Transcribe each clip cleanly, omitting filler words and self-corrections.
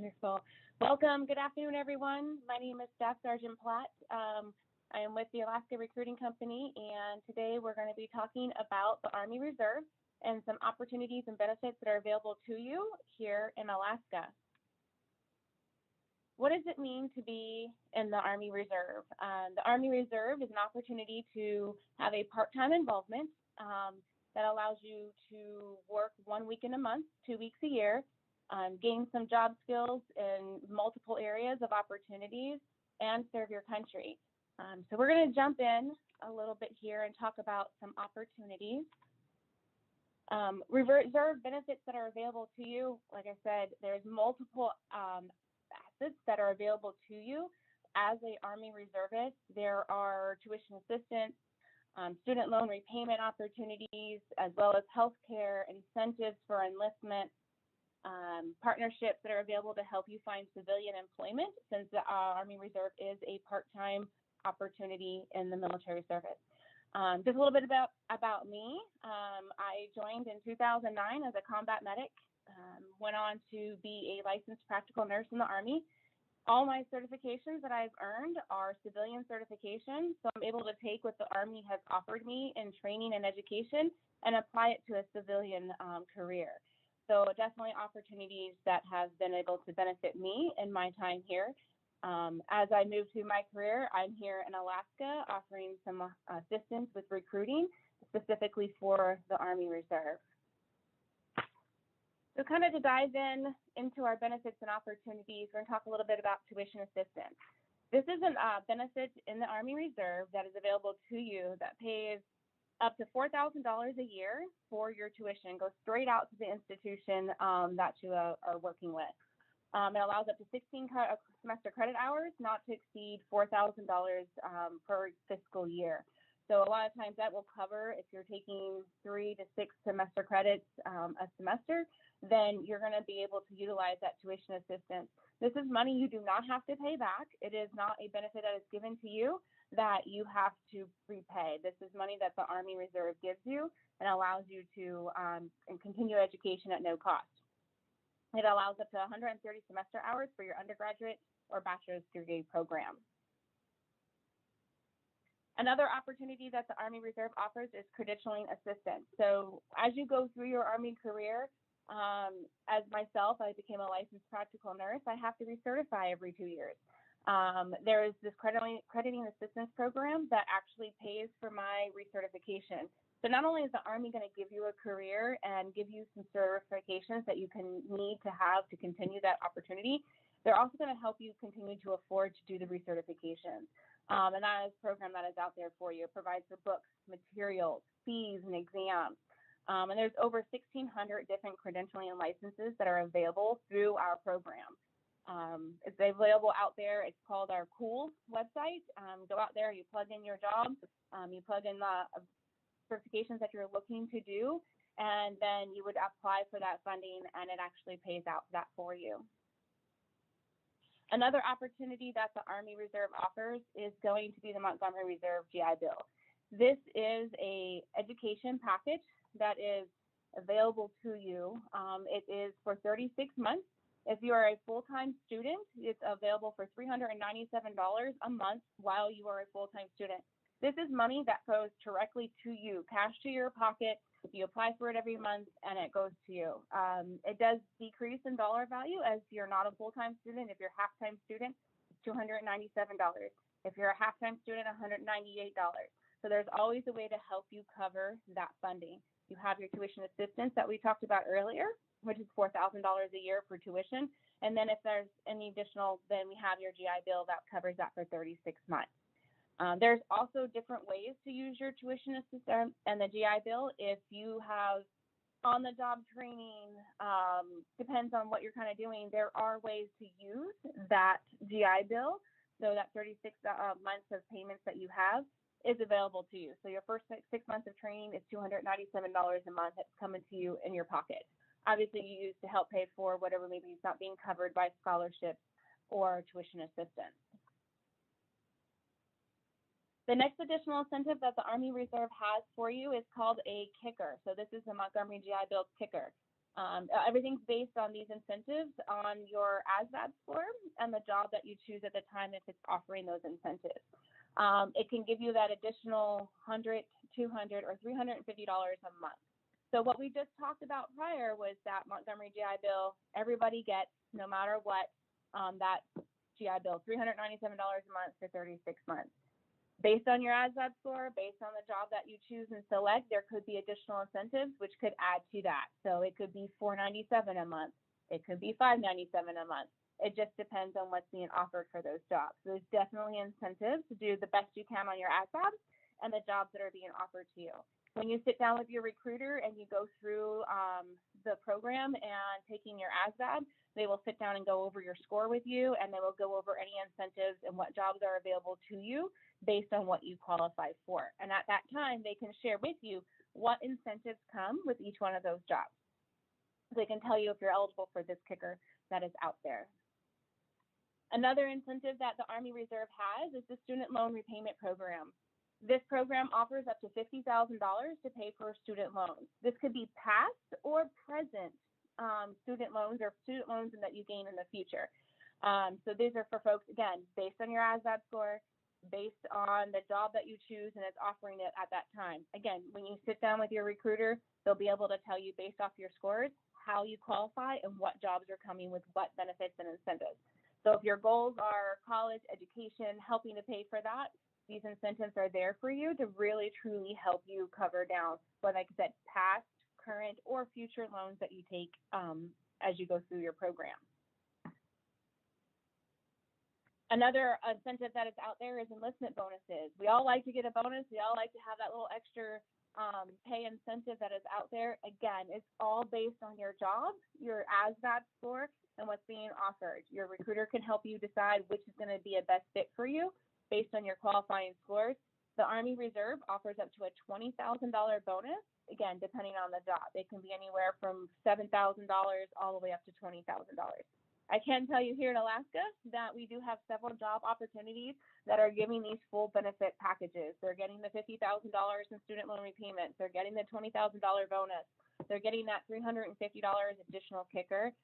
Wonderful. Welcome. Good afternoon, everyone. My name is Staff Sergeant Platt. I am with the Alaska Recruiting Company, and today we're going to be talking about the Army Reserve and some opportunities and benefits that are available to you here in Alaska. What does it mean to be in the Army Reserve? The Army Reserve is an opportunity to have a part-time involvement that allows you to work 1 week in a month, 2 weeks a year, gain some job skills in multiple areas of opportunities, and serve your country. So we're going to jump in a little bit here and talk about some opportunities. Reserve benefits that are available to you. Like I said, there's multiple assets that are available to you as an Army reservist. There are tuition assistance, student loan repayment opportunities, as well as healthcare, incentives for enlistment, partnerships that are available to help you find civilian employment, since the Army Reserve is a part-time opportunity in the military service. Just a little bit about me. I joined in 2009 as a combat medic, went on to be a licensed practical nurse in the Army. All my certifications that I've earned are civilian certifications, so I'm able to take what the Army has offered me in training and education and apply it to a civilian career. So definitely opportunities that have been able to benefit me in my time here. As I move through my career, I'm here in Alaska offering some assistance with recruiting, specifically for the Army Reserve. So kind of to dive into our benefits and opportunities, we're going to talk a little bit about tuition assistance. This is a benefit in the Army Reserve that is available to you that pays up to $4,000 a year for your tuition. Goes straight out to the institution that you are working with. It allows up to 16 semester credit hours, not to exceed $4,000 per fiscal year. So a lot of times that will cover, if you're taking 3 to 6 semester credits a semester, then you're going to be able to utilize that tuition assistance. This is money you do not have to pay back. It is not a benefit that is given to you that you have to repay. This is money that the Army Reserve gives you and allows you to continue education at no cost. It allows up to 130 semester hours for your undergraduate or bachelor's degree program. Another opportunity that the Army Reserve offers is credentialing assistance. So as you go through your Army career, as myself, I became a licensed practical nurse. I have to recertify every 2 years. There is this crediting assistance program that actually pays for my recertification. So not only is the Army going to give you a career and give you some certifications that you need to have to continue that opportunity, they're also going to help you continue to afford to do the recertifications. And that is a program that is out there for you. It provides for books, materials, fees, and exams. And there's over 1,600 different credentialing and licenses that are available through our program. It's available out there. It's called our COOL website. Go out there, you plug in your job, you plug in the certifications that you're looking to do, and then you would apply for that funding, and it actually pays out that for you. Another opportunity that the Army Reserve offers is going to be the Montgomery Reserve GI Bill. This is a education package that is available to you. It is for 36 months. If you are a full-time student, it's available for $397 a month while you are a full-time student. This is money that goes directly to you, cash to your pocket. You apply for it every month, and it goes to you. It does decrease in dollar value as you're not a full-time student. If you're a half-time student, it's $297. If you're a half-time student, $198. So there's always a way to help you cover that funding. You have your tuition assistance that we talked about earlier, which is $4,000 a year for tuition. And then if there's any additional, then we have your GI Bill that covers that for 36 months. There's also different ways to use your tuition assistance and the GI Bill. If you have on-the-job training, depends on what you're kind of doing, there are ways to use that GI Bill. So that 36 months of payments that you have is available to you. So your first 6 months of training is $297 a month that's coming to you in your pocket. Obviously, you use to help pay for whatever maybe is not being covered by scholarships or tuition assistance. The next additional incentive that the Army Reserve has for you is called a kicker. So this is the Montgomery GI Bill kicker. Everything's based on these incentives on your ASVAB score and the job that you choose at the time if it's offering those incentives. It can give you that additional $100, $200, or $350 a month. So what we just talked about prior was that Montgomery GI Bill, everybody gets, no matter what, that GI Bill, $397 a month for 36 months. Based on your ASVAB score, based on the job that you choose and select, there could be additional incentives which could add to that. So it could be $497 a month. It could be $597 a month. It just depends on what's being offered for those jobs. So there's definitely incentives to do the best you can on your ASVAB and the jobs that are being offered to you. When you sit down with your recruiter and you go through the program and taking your ASVAB, they will sit down and go over your score with you, and they will go over any incentives and what jobs are available to you based on what you qualify for. And at that time, they can share with you what incentives come with each one of those jobs. They can tell you if you're eligible for this kicker that is out there. Another incentive that the Army Reserve has is the Student Loan Repayment Program. This program offers up to $50,000 to pay for student loans. This could be past or present student loans or student loans that you gain in the future. So these are for folks, again, based on your ASVAB score, based on the job that you choose, and it's offering it at that time. Again, when you sit down with your recruiter, they'll be able to tell you based off your scores how you qualify and what jobs are coming with what benefits and incentives. So if your goals are college, education, helping to pay for that, these incentives are there for you to really, truly help you cover down, what like I said, past, current, or future loans that you take as you go through your program. Another incentive that is out there is enlistment bonuses. We all like to get a bonus. We all like to have that little extra pay incentive that is out there. Again, it's all based on your job, your ASVAB score, and what's being offered. Your recruiter can help you decide which is going to be a best fit for you based on your qualifying scores. The Army Reserve offers up to a $20,000 bonus, again, depending on the job. It can be anywhere from $7,000 all the way up to $20,000. I can tell you here in Alaska that we do have several job opportunities that are giving these full benefit packages. They're getting the $50,000 in student loan repayments. They're getting the $20,000 bonus. They're getting that $350 additional kicker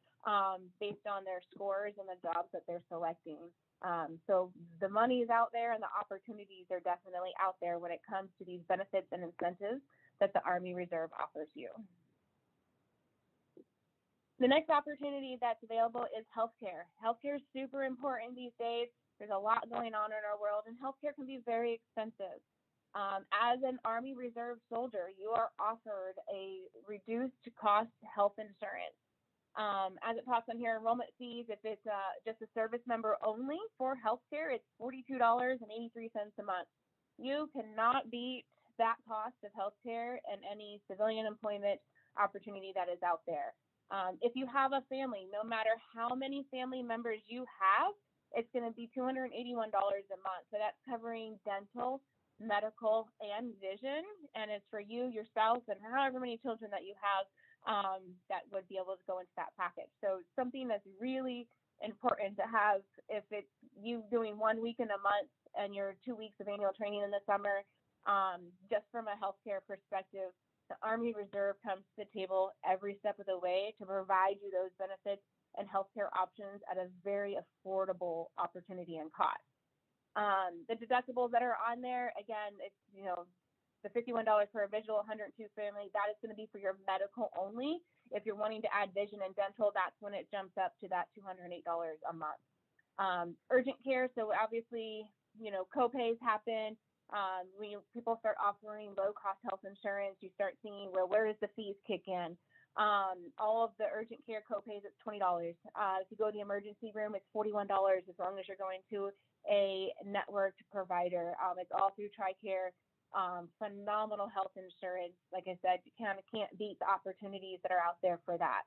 based on their scores and the jobs that they're selecting. So the money is out there and the opportunities are definitely out there when it comes to these benefits and incentives that the Army Reserve offers you. The next opportunity that's available is healthcare. Healthcare is super important these days. There's a lot going on in our world, and healthcare can be very expensive. As an Army Reserve soldier, you are offered a reduced cost health insurance. As it talks on here, enrollment fees, if it's just a service member only for healthcare, it's $42.83 a month. You cannot beat that cost of healthcare and any civilian employment opportunity that is out there. If you have a family, no matter how many family members you have, it's going to be $281 a month. So that's covering dental, medical, and vision. And it's for you, your spouse, and however many children that you have that would be able to go into that package. So something that's really important to have if it's you doing 1 week in a month and your 2 weeks of annual training in the summer, just from a healthcare perspective, the Army Reserve comes to the table every step of the way to provide you those benefits and healthcare options at a very affordable opportunity and cost. The deductibles that are on there, again, it's, you know, the $51 for a visual, $102 family, that is going to be for your medical only. If you're wanting to add vision and dental, that's when it jumps up to that $208 a month. Urgent care, so obviously, you know, co-pays happen. When people start offering low-cost health insurance, you start seeing, well, where does the fees kick in? All of the urgent care co-pays, it's $20. If you go to the emergency room, it's $41 as long as you're going to a networked provider. It's all through TRICARE. Phenomenal health insurance. Like I said, you kind of can't beat the opportunities that are out there for that.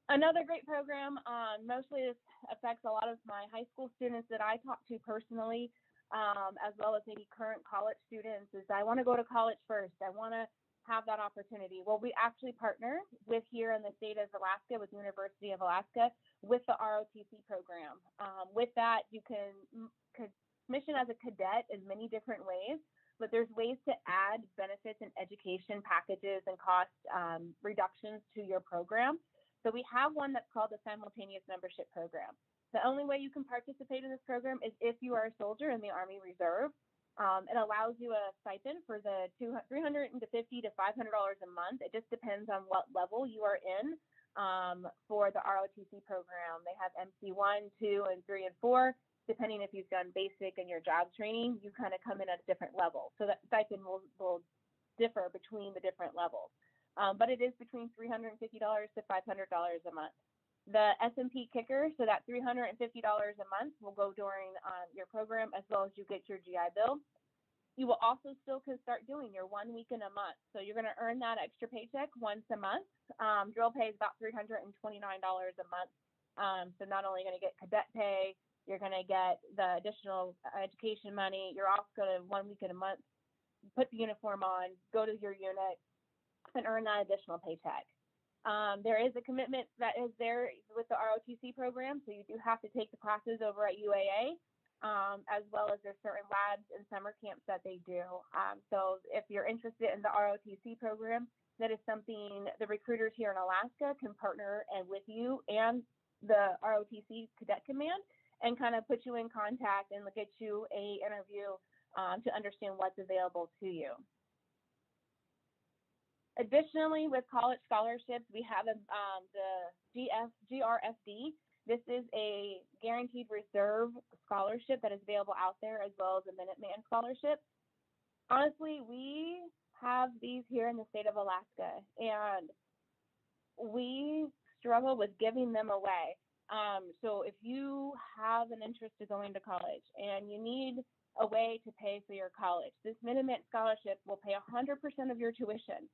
Another great program, mostly this affects a lot of my high school students that I talk to personally, as well as maybe current college students, is I want to go to college first. I want to have that opportunity. Well, we actually partner with here in the state of Alaska, with the University of Alaska, with the ROTC program. With that, you can commission as a cadet in many different ways. but there's ways to add benefits and education packages and cost reductions to your program. So we have one that's called the Simultaneous Membership Program. The only way you can participate in this program is if you are a soldier in the Army Reserve. It allows you a stipend for the $350 to $500 a month. It just depends on what level you are in for the ROTC program. They have MC1, 2, and 3, and 4. Depending if you've done basic and your job training, you kind of come in at a different level. So that stipend will differ between the different levels. But it is between $350 to $500 a month. The S&P kicker, so that $350 a month will go during your program as well as you get your GI Bill. You will also still can start doing your 1 week in a month. So you're going to earn that extra paycheck once a month. Drill pay is about $329 a month. So not only going to get cadet pay, you're going to get the additional education money. You're also going to 1 week in a month, put the uniform on, go to your unit, and earn that additional paycheck. There is a commitment that is there with the ROTC program, so you do have to take the classes over at UAA, as well as there's certain labs and summer camps that they do. So if you're interested in the ROTC program, that is something the recruiters here in Alaska can partner and with you and the ROTC Cadet Command and kind of put you in contact and get you a interview to understand what's available to you. Additionally, with college scholarships, we have the GRFD. This is a guaranteed reserve scholarship that is available out there, as well as a Minuteman scholarship. Honestly, we have these here in the state of Alaska, and we struggle with giving them away. So if you have an interest in going to college and you need a way to pay for your college, this Minuteman scholarship will pay 100% of your tuition.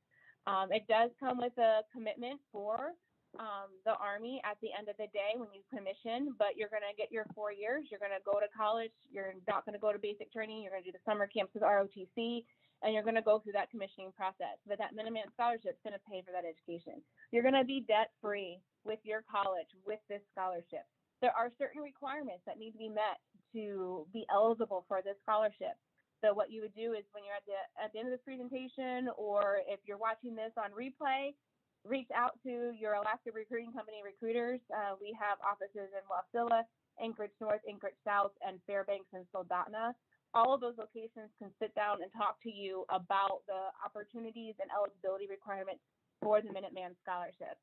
It does come with a commitment for the Army at the end of the day when you commission, but you're going to get your 4 years. You're going to go to college. You're not going to go to basic training. You're going to do the summer camps with ROTC, and you're going to go through that commissioning process. But that Minuteman scholarship is going to pay for that education. You're going to be debt-free with your college with this scholarship. There are certain requirements that need to be met to be eligible for this scholarship. So what you would do is when you're at the end of this presentation, or if you're watching this on replay, reach out to your Alaska Recruiting Company recruiters. We have offices in Wasilla, Anchorage North, Anchorage South, and Fairbanks and Soldotna. All of those locations can sit down and talk to you about the opportunities and eligibility requirements for the Minuteman Scholarship.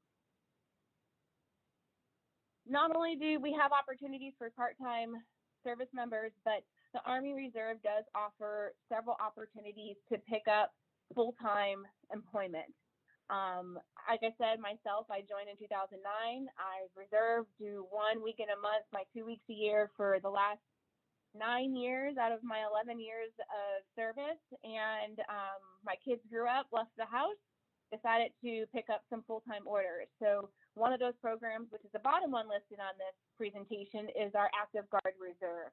Not only do we have opportunities for part-time service members, but the Army Reserve does offer several opportunities to pick up full-time employment. Like I said, myself, I joined in 2009. I reserved, do 1 week in a month, my 2 weeks a year for the last 9 years out of my 11 years of service. And my kids grew up, left the house, decided to pick up some full-time orders. So one of those programs, which is the bottom one listed on this presentation, is our Active Guard Reserve.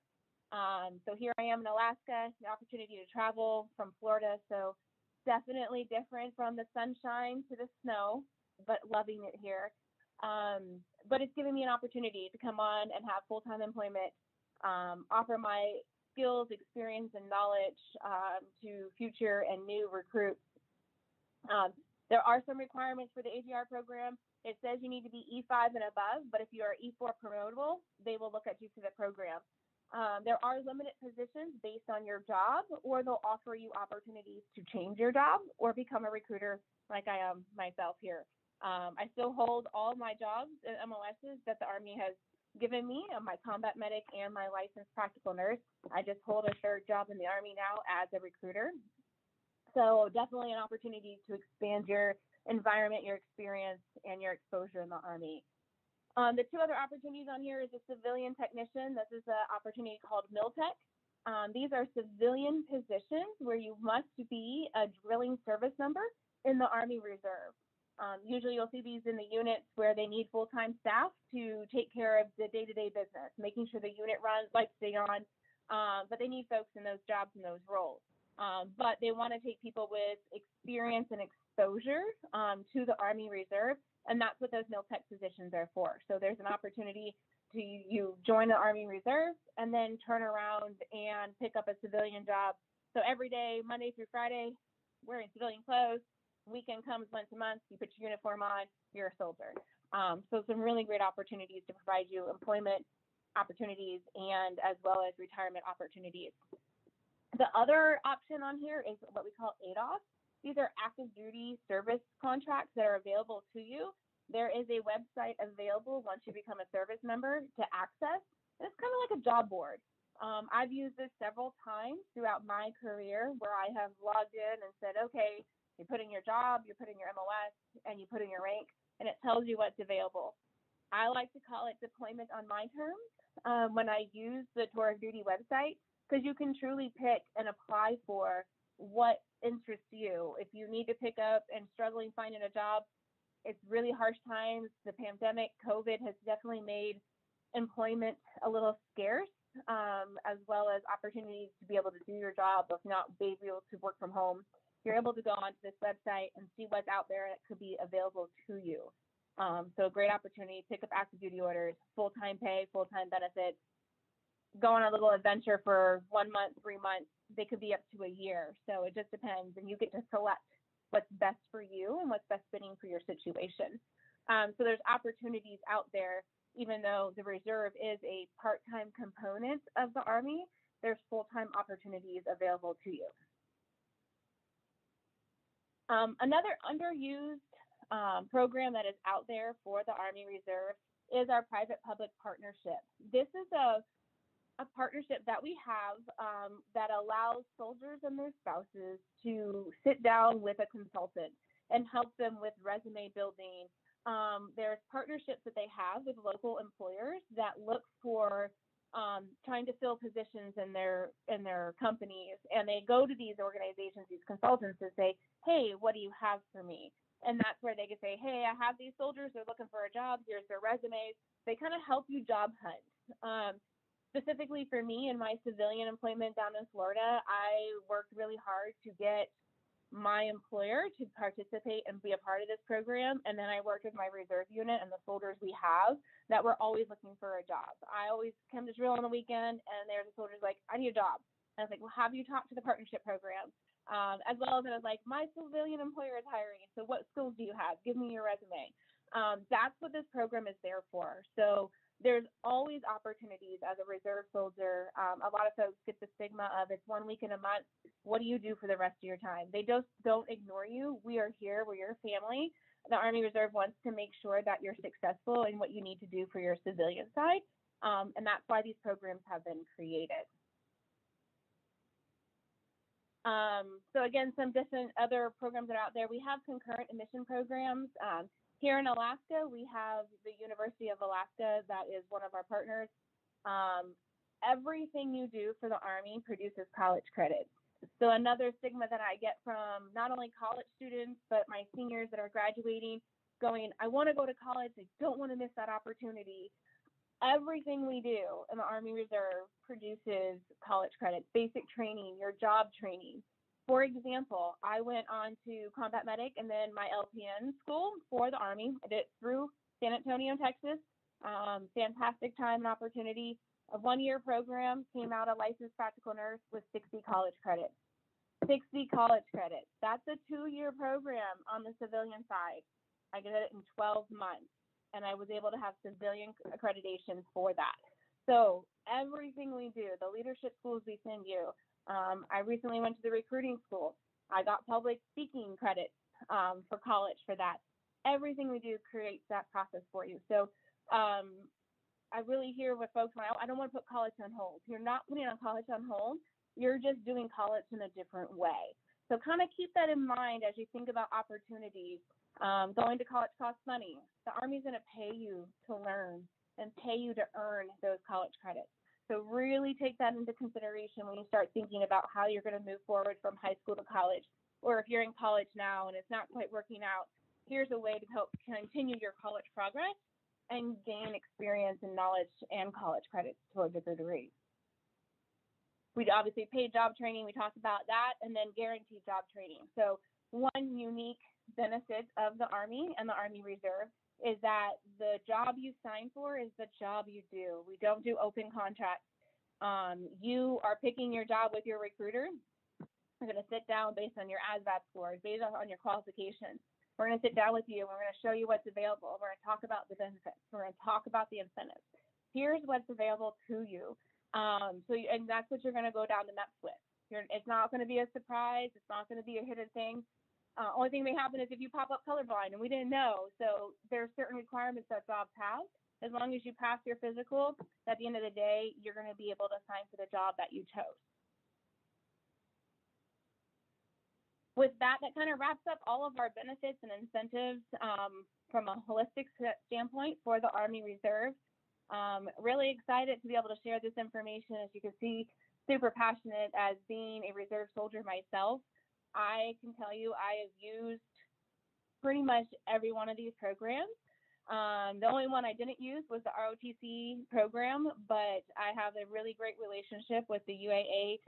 So here I am in Alaska, the opportunity to travel from Florida. So definitely different from the sunshine to the snow, but loving it here. But it's giving me an opportunity to come on and have full-time employment, offer my skills, experience, and knowledge to future and new recruits. There are some requirements for the AGR program. It says you need to be E5 and above, but if you are E4 promotable, they will look at you for the program. There are limited positions based on your job, or they'll offer you opportunities to change your job or become a recruiter like I am myself here. I still hold all my jobs and MOSs that the Army has given me, my combat medic and my licensed practical nurse. I just hold a third job in the Army now as a recruiter. So definitely an opportunity to expand your environment, your experience, and your exposure in the Army. The two other opportunities on here is a civilian technician. This is an opportunity called MilTech. These are civilian positions where you must be a drilling service member in the Army Reserve. Usually you'll see these in the units where they need full-time staff to take care of the day-to-day business, making sure the unit runs, lights stay on, but they need folks in those jobs and those roles. But they want to take people with experience and exposure to the Army Reserve, and that's what those MilTech positions are for. So there's an opportunity to you join the Army Reserve and then turn around and pick up a civilian job So every day, Monday through Friday, wearing civilian clothes. Weekend comes once a month, you put your uniform on, you're a soldier. So some really great opportunities to provide you employment opportunities and as well as retirement opportunities. The other option on here is what we call ADOS. These are active duty service contracts that are available to you. There is a website available once you become a service member to access. It's kind of like a job board. I've used this several times throughout my career where I have logged in and said, okay, you put in your job, you put in your MOS, and you put in your rank, and it tells you what's available. I like to call it deployment on my terms when I use the Tour of Duty website, because you can truly pick and apply for what interests you. If you need to pick up and struggling finding a job, it's really harsh times. The pandemic, COVID has definitely made employment a little scarce, as well as opportunities to be able to do your job, if not be able to work from home. You're able to go onto this website and see what's out there that could be available to you. So a great opportunity, pick up active duty orders, full-time pay, full-time benefits, go on a little adventure for 1 month, 3 months. They could be up to a year. So it just depends, and you get to select what's best for you and what's best fitting for your situation. So there's opportunities out there, even though the reserve is a part-time component of the Army, there's full-time opportunities available to you. Another underused program that is out there for the Army Reserve is our private-public partnership. This is a partnership that we have that allows soldiers and their spouses to sit down with a consultant and help them with resume building. There's partnerships that they have with local employers that look for trying to fill positions in their companies, and they go to these organizations, these consultants, and say, hey, what do you have for me? And that's where they can say, hey, I have these soldiers, they're looking for a job, here's their resumes. They kind of help you job hunt. Specifically for me in my civilian employment down in Florida, I worked really hard to get my employer to participate and be a part of this program. And then I worked with my reserve unit and the soldiers we have that were always looking for a job. I always come to drill on the weekend and there's a soldier's like, I need a job. And I was like, well, have you talked to the partnership program? As well as I was like, my civilian employer is hiring. So what skills do you have? Give me your resume. That's what this program is there for. So there's always opportunities as a reserve soldier. A lot of folks get the stigma of it's 1 week in a month. What do you do for the rest of your time? They just don't ignore you. We are here. We're your family. The Army Reserve wants to make sure that you're successful in what you need to do for your civilian side. And that's why these programs have been created. So again, some different other programs that are out there. We have concurrent admission programs. Here in Alaska, we have the University of Alaska that is one of our partners. Everything you do for the Army produces college credits. So another stigma that I get from not only college students, but my seniors that are graduating, going, I want to go to college, I don't want to miss that opportunity. Everything we do in the Army Reserve produces college credits, basic training, your job training. For example, I went on to combat medic and then my LPN school for the Army. I did it through San Antonio, Texas. Fantastic time and opportunity. A 1-year program, came out a licensed practical nurse with 60 college credits. 60 college credits. That's a 2-year program on the civilian side. I did it in 12 months, and I was able to have civilian accreditation for that. So everything we do, the leadership schools we send you, I recently went to the recruiting school. I got public speaking credits for college for that. Everything we do creates that process for you. So I really hear with folks, I don't want to put college on hold. You're not putting on college on hold. You're just doing college in a different way. So kind of keep that in mind as you think about opportunities. Going to college costs money. The Army's going to pay you to learn and pay you to earn those college credits. So really take that into consideration when you start thinking about how you're going to move forward from high school to college. Or if you're in college now and it's not quite working out, here's a way to help continue your college progress and gain experience and knowledge and college credits towards a degree. We obviously pay job training. We talked about that, and then guaranteed job training. So one unique benefit of the Army and the Army Reserve is that the job you sign for is the job you do. We don't do open contracts. You are picking your job with your recruiter. We're going to sit down based on your ASVAB scores, based on your qualifications. We're going to sit down with you and we're going to show you what's available. We're going to talk about the benefits. We're going to talk about the incentives. Here's what's available to you. And that's what you're going to go down the MEPS with. It's not going to be a surprise. It's not going to be a hidden thing. Only thing that may happen is if you pop up colorblind and we didn't know. So there's certain requirements that jobs have. As long as you pass your physical, at the end of the day, you're going to be able to sign for the job that you chose. With that, that kind of wraps up all of our benefits and incentives from a holistic standpoint for the Army Reserve. Really excited to be able to share this information. As you can see, super passionate as being a reserve soldier myself. I can tell you I have used pretty much every one of these programs. The only one I didn't use was the ROTC program, but I have a really great relationship with the UAA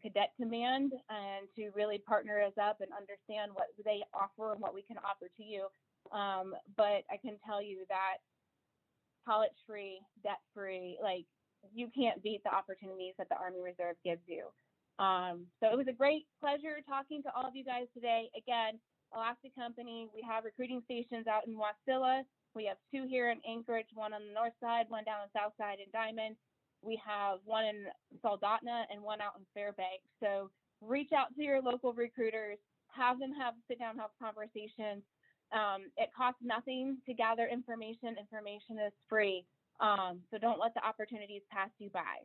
Cadet Command, and to really partner us up and understand what they offer and what we can offer to you. But I can tell you that college-free, debt-free, like, you can't beat the opportunities that the Army Reserve gives you. So it was a great pleasure talking to all of you guys today. Again, Alaska Company, we have recruiting stations out in Wasilla. We have 2 here in Anchorage, 1 on the north side, 1 down on the south side in Diamond. We have 1 in Soldotna and 1 out in Fairbanks. So reach out to your local recruiters, have them sit down, have conversations. It costs nothing to gather information. Information is free. So don't let the opportunities pass you by.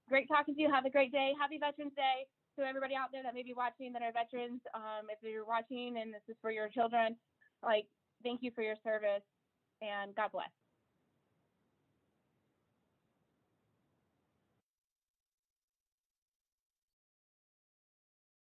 Great talking to you. Have a great day. Happy Veterans Day to everybody out there that may be watching that are veterans. If you're watching and this is for your children, like, thank you for your service, and God bless.